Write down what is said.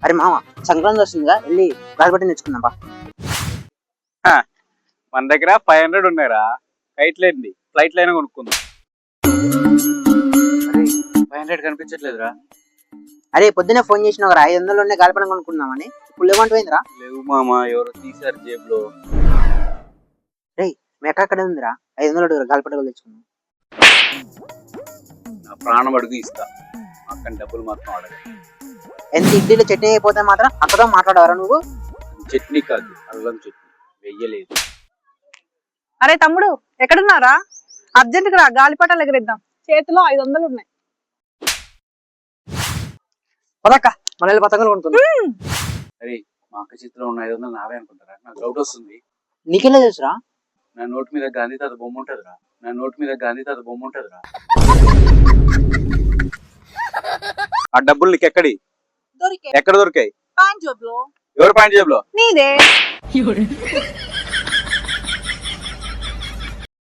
అరే మామ సంక్రాంతి వస్తుందిగా వెళ్ళి గాలిపటం తెచ్చుకుందాం బా. మన దగ్గర 500 ఉన్నాయిరా. కైట్లేండి ఫ్లైట్ లైన్ కొనుక్కుందాం. అరే 500 కనిపించట్లేదురా. అరే పొద్దున్నే ఫోన్ చేసిన ఒక 500 గాలిపటం కొనుక్కుందామని. ఇప్పుడు లేవంటిపోయిందిరా. లేవు మామ, ఎవరో తీసారు జేబులో. రే మీ ఎక్కడ ఉందిరా 500 గాలిపటం తెచ్చుకుందాం. నా ప్రాణం అడుగు ఇస్తా, అక్కడ డబ్బులు మాత్రం అడగ. ఎంత ఇడ్లీలో చట్నీ అయిపోతే మాత్రం అక్కడో మాట్లాడవరా నువ్వు? చట్నీ కాదు, అల్లం చట్నీ వెయ్యలేదు. అరే తమ్ముడు ఎక్కడున్నారా? అర్జెంట్ గా గాలిపటాలు ఎగరేద్దాం. చేతిలో 500 ఉన్నాయి. పదక్క మన పతంగులు కొనుక్కుందాం. అరే మా అక్క చేతిలో ఉన్న 500 నావే అనుకుంటారా? నాకు డౌట్ వస్తుంది. నీకెలా తెలుసురా? నా నోటి మీద గాంధీ తాత బొమ్మ ఉంటదిరా. నా నోటి మీద గాంధీ తాత బొమ్మ ఉంటదిరా. ఆ డబ్బులు నీకు ఎక్కడి ఎక్కడ దొరికాయి? ప్యాంట్ జోబులో. ఎవరు పాయింట్ జేబులో? నీదే.